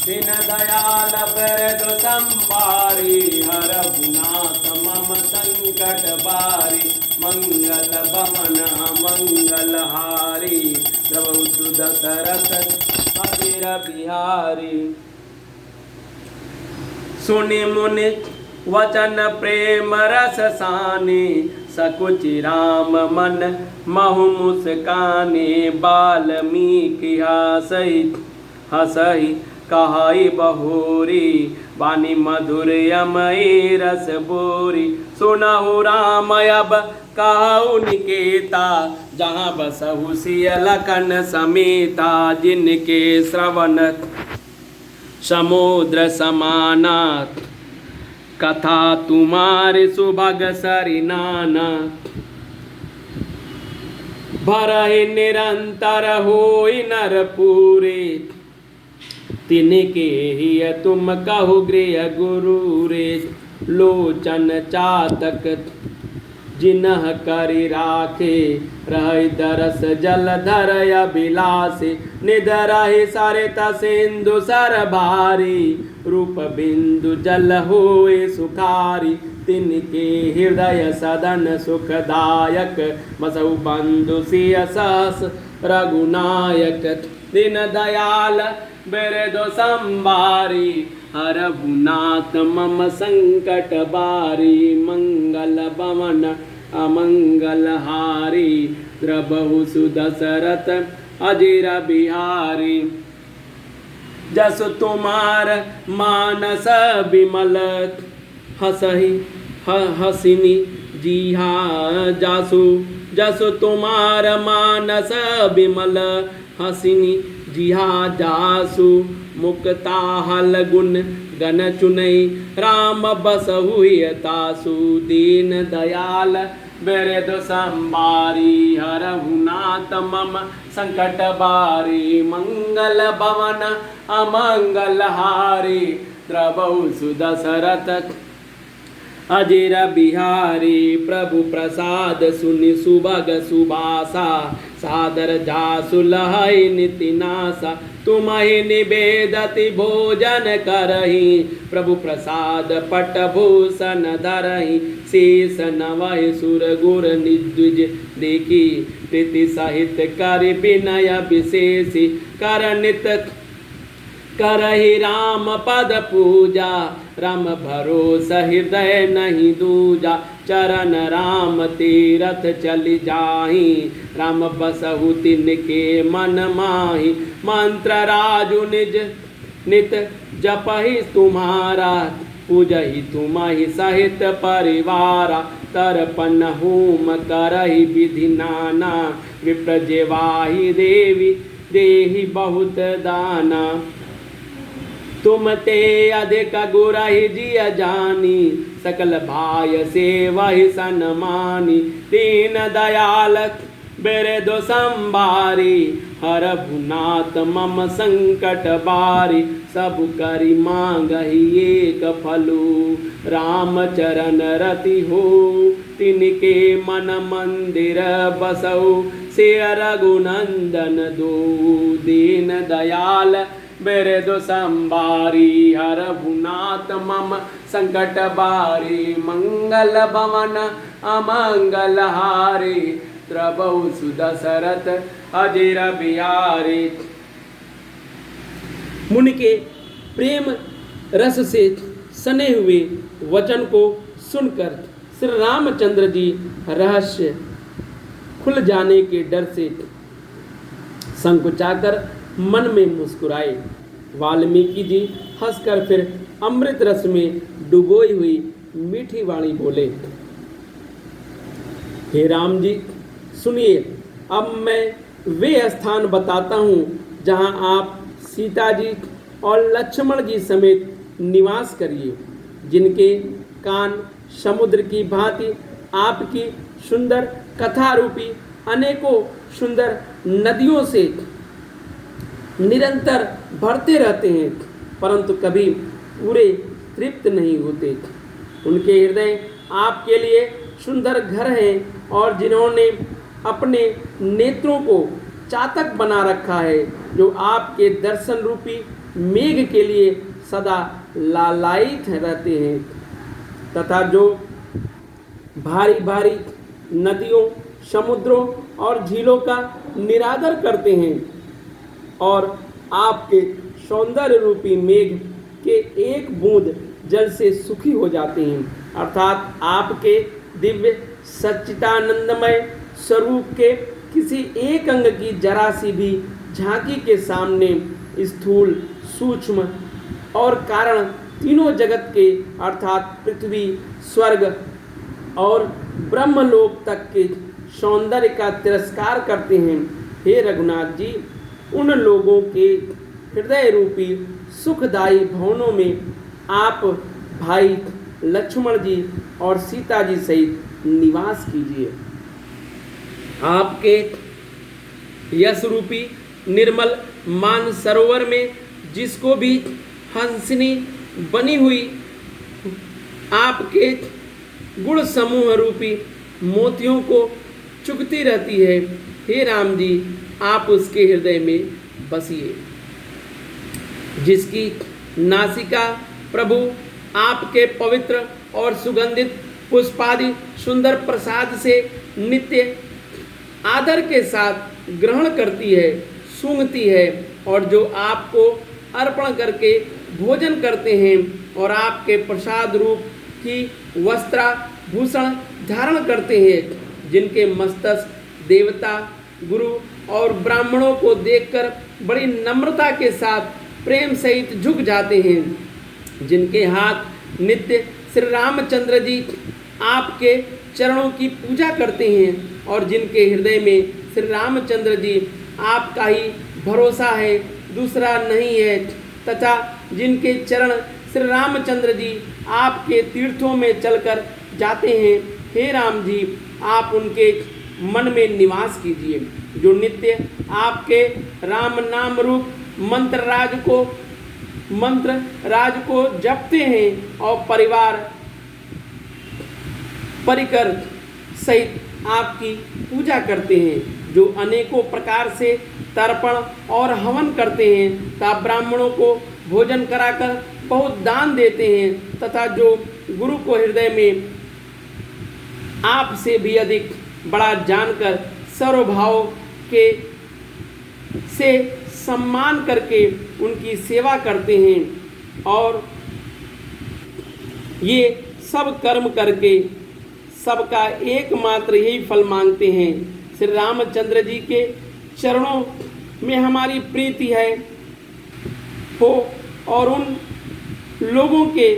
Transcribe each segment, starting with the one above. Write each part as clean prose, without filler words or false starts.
दीन दयाल बिरद संबारी हरहु नाथ मम संकट बारी मंगल भवन मंगल हारी प्रभु सुत दशरथ अजिर बिहारी। सुनि मुनि वचन प्रेम रस सानी सकुचि राम मन महु मुस्कानी बाल्मीकि हसहि हसहि कहई बहुरी वाणी मधुर यमई रस बोरी। सुनहु राम अब कहु निकेता जहाँ बसहु सिय लखन समेता जिनके श्रवण समुद्र समाना कथा तुम्हारे सुभग सरि नाना। भरहि निरंतर होई नर पूरे तिनके ही तुम कहु गृह गुरु रे। लोचन चातक जिनह करि राखे रहि दरस जलधर अभिलाषे। निधरहि सरित सिंधु सर भारी रूप बिंदु जल होए सुखारी। तिनके हृदय सदन सुखदायक बसहु बंधु सिय सहस रघुनायक। दीन दयाल बिरद संबारी हरहु नाथ मम संकट बारी मंगल भवन अमंगल हारी द्रबहु सुदशरथ अजिर बिहारी। जस तुमार मानस बिमल हसहि हसिनी जिहा जासु। जस तुमार मानस बिमल हसिनी जिहा जासु। मुक्ता हल गुण गण चुनई राम बसहु तासु। दीन दयाल बिरद संबारी हरहु नाथ मम संकट बारी मंगल भवन अमंगल हारी द्रबहु सुदशरथ अजिर बिहारी। प्रभु प्रसाद सुनि सुभग सुबासा सादर जासु लहई निति नासा। तुम्हि निवेदति भोजन करहि प्रभु प्रसाद पट भूषण धरहि। शेष नवहि सुर गुर निद्विज देखी प्रीति सहित करि विनय विशेषी। करनित करहि राम पद पूजा राम भरोस हृदय नहीं दूजा। चरण राम तीरथ चलि जाहि राम बसहु तिनके मन माहि। मंत्र राजु निज नित जपहि तुम्हारा पूजहि तुम्हि सहित परिवारा। तर्पण होम करहि विधि नाना विप्र जेवाहि देवी देहि बहुत दाना। तुम ते अधिक गुरहि जिय जानी सकल भाय सेवहि सन्मानी। दीन दयाल बिरद संबारी हरहु नाथ मम संकट बारी। सब करि मांगहि एक फलु राम चरण रति हो। तिनके मन मंदिर बसहु सिय रघुनंदन दो। दीन दयाल बिरद संबारी हरहु नाथ मम संकट बारी मंगल भवन अमंगल हारी द्रबहु सुदशरथ अजिर बिहारी। मुनि के प्रेम रस से सने हुए वचन को सुनकर श्री रामचंद्र जी रहस्य खुल जाने के डर से संकुचाकर मन में मुस्कुराए। वाल्मीकि जी हंसकर फिर अमृत रस में डुबोई हुई मीठी वाणी बोले, हे राम जी सुनिए, अब मैं वे स्थान बताता हूँ जहाँ आप सीता जी और लक्ष्मण जी समेत निवास करिए, जिनके कान समुद्र की भांति आपकी सुंदर कथा रूपी अनेकों सुंदर नदियों से निरंतर भरते रहते हैं, परंतु कभी पूरे तृप्त नहीं होते। उनके हृदय आपके लिए सुंदर घर हैं और जिन्होंने अपने नेत्रों को चातक बना रखा है, जो आपके दर्शन रूपी मेघ के लिए सदा लालायित रहते हैं तथा जो भारी भारी नदियों, समुद्रों और झीलों का निरादर करते हैं और आपके सौंदर्य रूपी मेघ के एक बूंद जल से सुखी हो जाते हैं, अर्थात आपके दिव्य सच्चिदानंदमय स्वरूप के किसी एक अंग की जरा सी भी झांकी के सामने स्थूल, सूक्ष्म और कारण तीनों जगत के अर्थात पृथ्वी, स्वर्ग और ब्रह्मलोक तक के सौंदर्य का तिरस्कार करते हैं। हे रघुनाथ जी, उन लोगों के हृदय रूपी सुखदायी भवनों में आप भाई लक्ष्मण जी और सीता जी सहित निवास कीजिए। आपके यश रूपी निर्मल मान सरोवर में जिसको भी हंसनी बनी हुई आपके गुण समूह रूपी मोतियों को चुगती रहती है, हे राम जी, आप उसके हृदय में बसिए। जिसकी नासिका प्रभु आपके पवित्र और सुगंधित पुष्पादि सुंदर प्रसाद से नित्य आदर के साथ ग्रहण करती है, सूंघती है, और जो आपको अर्पण करके भोजन करते हैं और आपके प्रसाद रूप की वस्त्राभूषण धारण करते हैं, जिनके मस्तक देवता, गुरु और ब्राह्मणों को देखकर बड़ी नम्रता के साथ प्रेम सहित झुक जाते हैं, जिनके हाथ नित्य श्री रामचंद्र जी आपके चरणों की पूजा करते हैं और जिनके हृदय में श्री रामचंद्र जी आपका ही भरोसा है, दूसरा नहीं है, तथा जिनके चरण श्री रामचंद्र जी आपके तीर्थों में चलकर जाते हैं, हे राम जी, आप उनके मन में निवास कीजिए। जो नित्य आपके राम नाम रूप मंत्र राज को जपते हैं और परिकर सहित आपकी पूजा करते हैं, जो अनेकों प्रकार से तर्पण और हवन करते हैं तथा ब्राह्मणों को भोजन कराकर बहुत दान देते हैं, तथा जो गुरु को हृदय में आपसे भी अधिक बड़ा जानकर सर्वभाव के से सम्मान करके उनकी सेवा करते हैं और ये सब कर्म करके सबका एकमात्र यही फल मांगते हैं। श्री रामचंद्र जी के चरणों में हमारी प्रीति है हो और उन लोगों के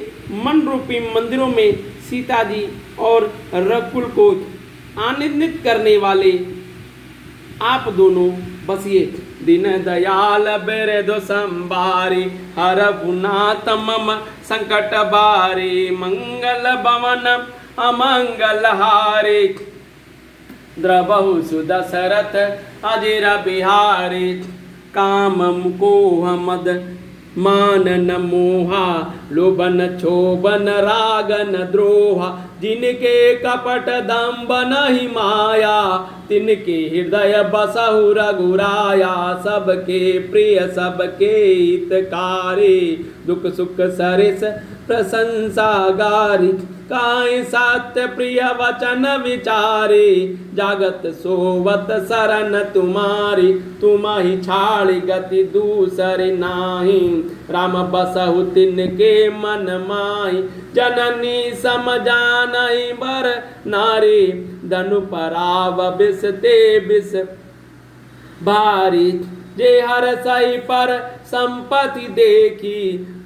मन रूपी मंदिरों में सीता जी और रघुकुल को आनंदित करने वाले आप दोनों बसिए। दीन दयाल बिरधु संभारी हरघुनाथ मम संकट बारी मंगल भवन अमंगल हारे द्रबहु सुदशरथ अजिर बिहारी कामम कोह मद मानन मोहा लोभन क्षोभन रागन द्रोहा जिनके कपट दम्भ नहीं माया तिनके हृदय बसहु रघुराया सबके प्रिय सबके हितकारी दुख सुख सरिस प्रशंसा गारी काई सत्य प्रिय वचन विचारे जागत सोवत शरण तुम्हारी तुम ही छाड़ी गति दूसरे नाही राम बसहु तिनके मन माही जननी समझानहि बर नारी धनु पराव बिस ते बिस भारी जे हर सही पर संपत्ति देखी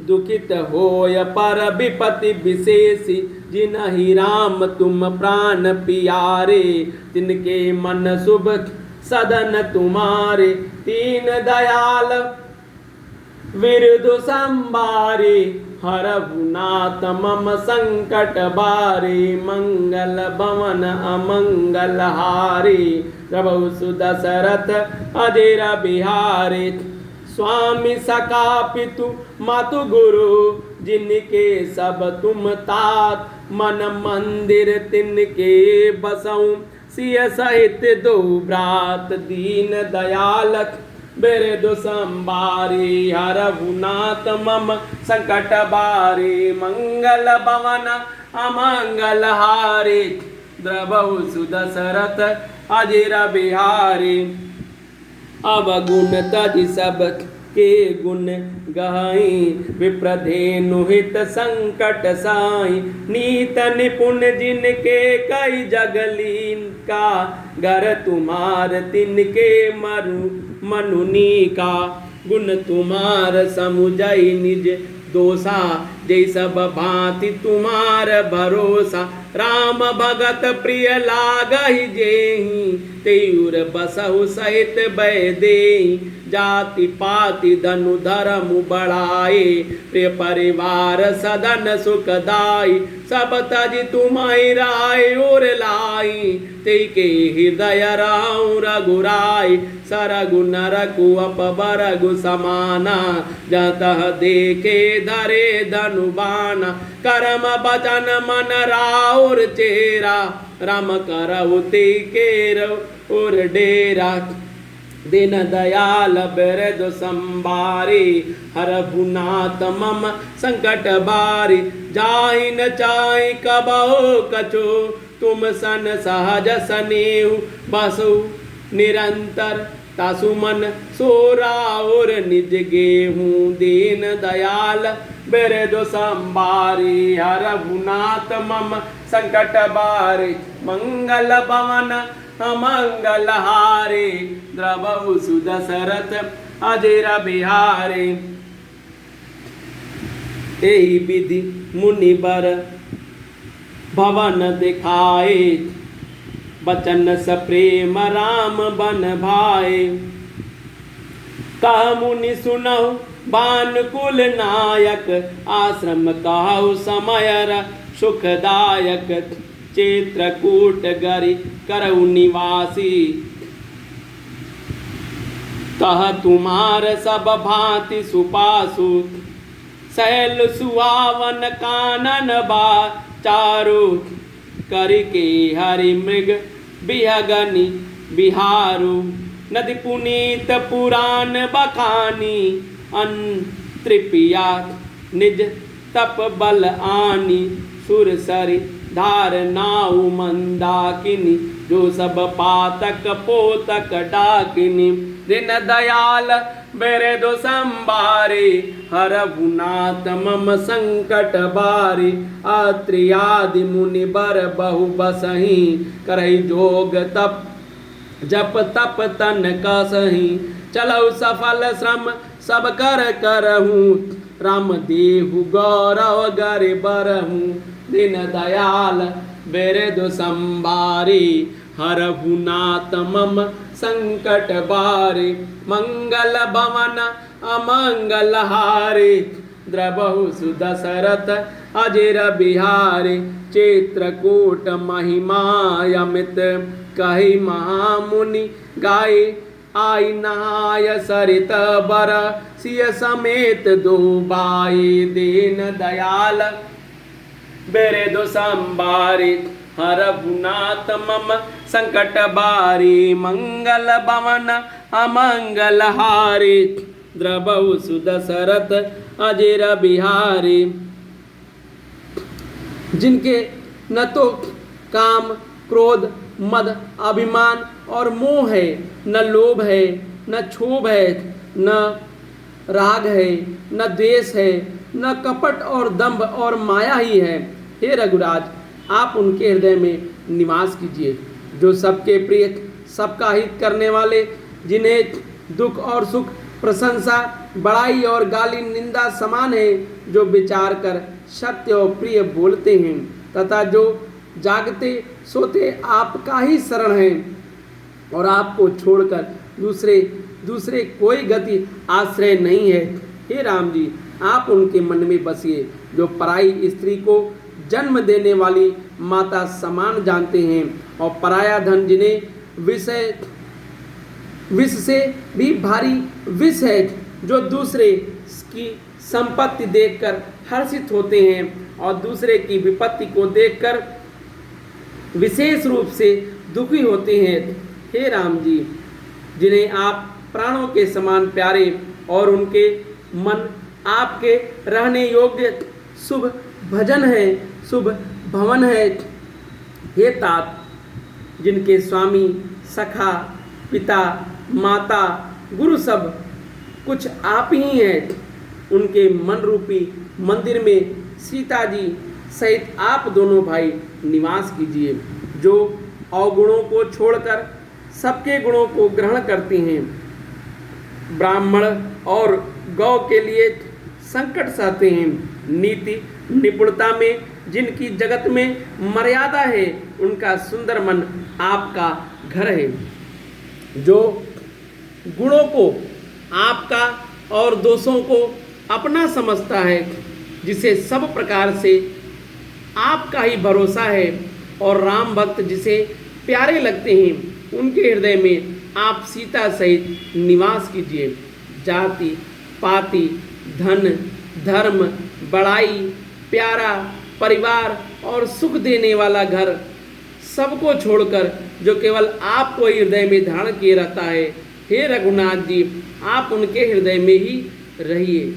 दुखित होय पर विपति विशेषी जिनहि राम तुम प्राण पियारे तिनके मन शुभ सदन तुम्हारे तीन दयाल विरधु संभारे हरघुनाथ मम संकट बारे मंगल भवन अमंगल हारे प्रभु सुदशरथ अजिर बिहारे स्वामी सका पितु मातु गुरु जिनके सब तुम तात मन मंदिर तिनके बसऊं सिय सहित दो ब्रात दीन दयालक बेरे दो संबारी हरहु नाथ मम संकट बारी मंगल भवन अमंगल हारी द्रवहु सुदशरथ अजिर बिहारी अवगुण तज सब के गुण गहाई विप्रधेनु हित संकट साई नीत निपुण जिनके कई जगलीन का घर तुम्हार तिनके मनुनी का गुण तुम्हार समुझई निज दोषा जय सब भांति तुम्हार भरोसा राम भगत प्रिय लागहि जेहि तेउर बसहु सहित बय देहि जाति पाति धनु धर्म बढ़ाए प्रिय परिवार सदन सुखदाई सब तज तुम्हारी राय और लाई ते के हृदय राहु रघुराई सरगु नरकु अपबरगु समाना जतः देखे धरे धनुबाना कर्म बचन मन राउर चेरा राम करहु ते केरौ और डेरा दिन दयाल बिरद संबारी हरहु नाथ मम संकट बारी जाहि न चाहि कबहु कछु तुम सन सहज सनेहु बसु निरंतर तासु मन सोरा और निज गेहूँ दीन दयाल बिरद संबारी हरहु नाथ मम संकट बारी मंगल भवन अमंगल हारे द्रवहु सुदशरथ अजिर बिहारे एहि विधि मुनिवर भवन दिखाए बचन सप्रेम राम बन भाए कह मुनि सुनहु बानकुल नायक आश्रम कहु समयर सुखदायक चित्रकूट गरि करऊ निवासी कह तुम्हार सब भांति सुपासु सैल सुहावन कानन बा चारु करके हरि मृग बिहगनि बिहारु नदी पुनीत पुराण बखानी अंतृपिया निज तप बल आनी सुरसरि धार नाउ मंदाकिनी जो सब पातक पोतक डाकिनी दिन दयाल बिरदु संबारी हरहु नाथ मम संकट बारी अत्रि आदि मुनि बर बहु बसहि करहि जोग तप जप तप तन कसहि चलऊ सफल श्रम सब कर करहूँ राम देहु गौरव गर बरहूँ दिन दयाल बिरदु संबारी हरहु नाथ मम संकट बारी मंगल भवन अमंगल हारी द्रवहु सुदशरथ अजिर बिहारी चित्रकूट महिमा अमित कहि महामुनि गाय आई नहाय सरित बर सिय समेत दो बाई दीन दयाल बिरदु संबारी हरहु नाथ मम संकट बारी मंगल भवन अमंगल हारी द्रवहु सुदशरथ अजिर बिहारी जिनके न तो काम क्रोध मद अभिमान और मोह है न लोभ है न क्षोभ है न राग है न द्वेष है न कपट और दंभ और माया ही है। हे रघुराज आप उनके हृदय में निवास कीजिए जो सबके प्रिय सबका हित करने वाले जिन्हें दुख और सुख प्रशंसा बड़ाई और गाली निंदा समान है जो विचार कर सत्य और प्रिय बोलते हैं तथा जो जागते सोते आपका ही शरण है और आपको छोड़कर दूसरे कोई गति आश्रय नहीं है। हे राम जी आप उनके मन में बसिए जो पराई स्त्री को जन्म देने वाली माता समान जानते हैं और पराया धन जिन्हें विष से भी भारी विष है जो दूसरे की संपत्ति देखकर हर्षित होते हैं और दूसरे की विपत्ति को देखकर विशेष रूप से दुखी होते हैं। हे राम जी, जिन्हें आप प्राणों के समान प्यारे और उनके मन आपके रहने योग्य शुभ भजन है, शुभ भवन है। हे तात, जिनके स्वामी सखा पिता माता गुरु सब कुछ आप ही हैं, उनके मन रूपी मंदिर में सीता जी सहित आप दोनों भाई निवास कीजिए, जो अवगुणों को छोड़कर सबके गुणों को ग्रहण करते हैं, ब्राह्मण और गौ के लिए संकट सहते हैं, नीति निपुणता में जिनकी जगत में मर्यादा है, उनका सुंदर मन आपका घर है, जो गुणों को आपका और दोषों को अपना समझता है, जिसे सब प्रकार से आपका ही भरोसा है, और राम भक्त जिसे प्यारे लगते हैं, उनके हृदय में आप सीता सहित निवास कीजिए। जाति पाति धन धर्म बड़ाई प्यारा परिवार और सुख देने वाला घर सबको छोड़कर जो केवल आपको हृदय में धारण किए रहता है, हे रघुनाथ जी, आप उनके हृदय में ही रहिए।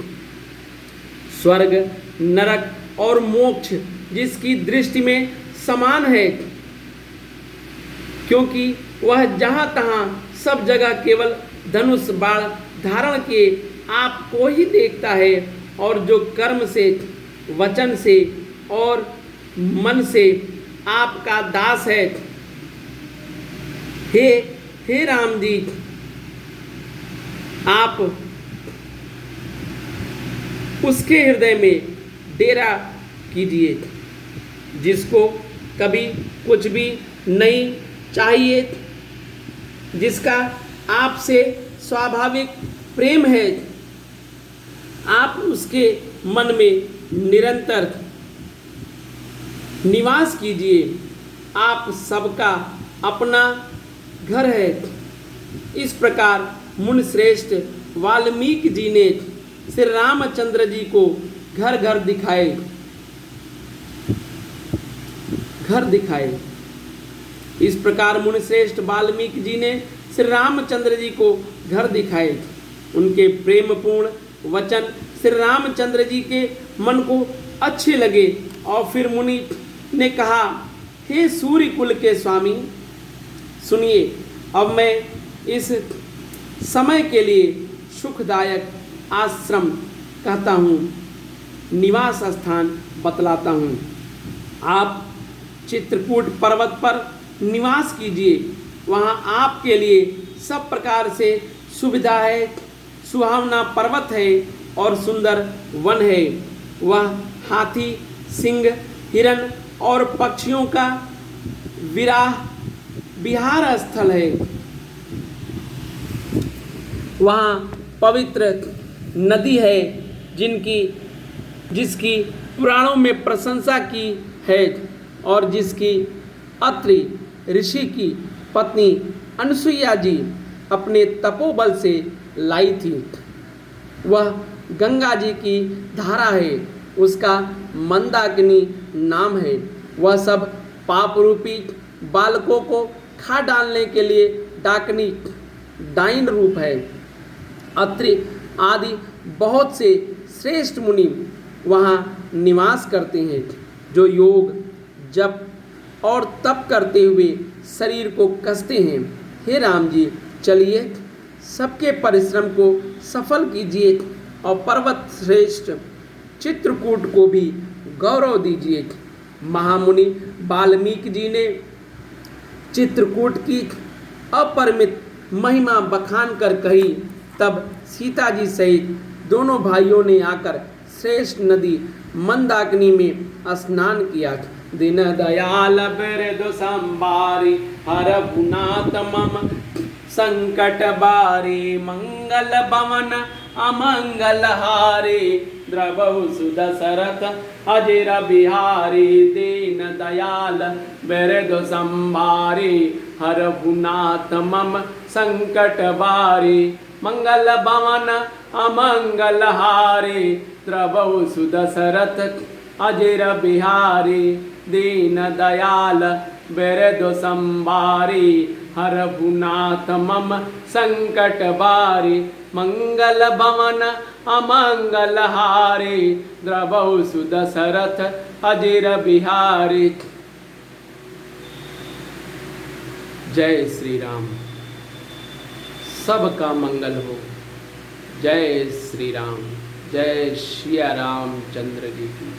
स्वर्ग नरक और मोक्ष जिसकी दृष्टि में समान है, क्योंकि वह जहाँ तहाँ सब जगह केवल धनुष बाण धारण किए आपको ही देखता है, और जो कर्म से वचन से और मन से आपका दास है। हे राम जी, आप उसके हृदय में डेरा कीजिए, जिसको कभी कुछ भी नहीं चाहिए, जिसका आपसे स्वाभाविक प्रेम है। आप उसके मन में निरंतर निवास कीजिए, आप सबका अपना घर है। इस प्रकार मुनि श्रेष्ठ वाल्मीकि जी ने श्री रामचंद्र जी को घर घर दिखाए। इस प्रकार मुनि श्रेष्ठ वाल्मीकि जी ने श्री रामचंद्र जी को घर दिखाए। उनके प्रेमपूर्ण वचन श्री रामचंद्र जी के मन को अच्छे लगे, और फिर मुनि ने कहा, हे सूर्य कुल के स्वामी, सुनिए, अब मैं इस समय के लिए सुखदायक आश्रम कहता हूँ, निवास स्थान बतलाता हूँ। आप चित्रकूट पर्वत पर निवास कीजिए, वहाँ आपके लिए सब प्रकार से सुविधा है, सुहावना पर्वत है और सुंदर वन है। वह हाथी सिंह हिरण और पक्षियों का विहार स्थल है। वहाँ पवित्र नदी है, जिसकी पुराणों में प्रशंसा की है, और जिसकी अत्रि ऋषि की पत्नी अनसुईया जी अपने तपोबल से लाई थी। वह गंगा जी की धारा है, उसका मंदाकिनी नाम है। वह सब पाप रूपी बालकों को खा डालने के लिए डाकनी डाइन रूप है। अत्रि आदि बहुत से श्रेष्ठ मुनि वहाँ निवास करते हैं, जो योग जप और तप करते हुए शरीर को कसते हैं। हे राम जी, चलिए सबके परिश्रम को सफल कीजिए और पर्वत श्रेष्ठ चित्रकूट को भी गौरव दीजिए। महामुनि वाल्मीकि जी ने चित्रकूट की अपरिमित महिमा बखान कर कही। तब सीता जी सहित दोनों भाइयों ने आकर श्रेष्ठ नदी मंदाकिनी में स्नान किया। दीन दयाल बिरदु संभारी हरहुनाथ मम संकट बारी, मंगल भवन अमंगल हारी, द्रवहु सुदशरथ अजिर बिहारी। दीन दयाल बिरदु संभारी हरहुनाथ मम संकट बारी, मंगल भवन अमंगल हारी, द्रवहु सुदशरथ अजिर बिहारी। दीन दयाल बेरदो संबारी हरभुनाथ मम संकट बारी मंगल भवन अमंगल हारी द्रवौ सुदशरथ अजिर बिहारी। जय श्री राम। सबका मंगल हो। जय श्री राम। जय श्री रामचंद्र जी की।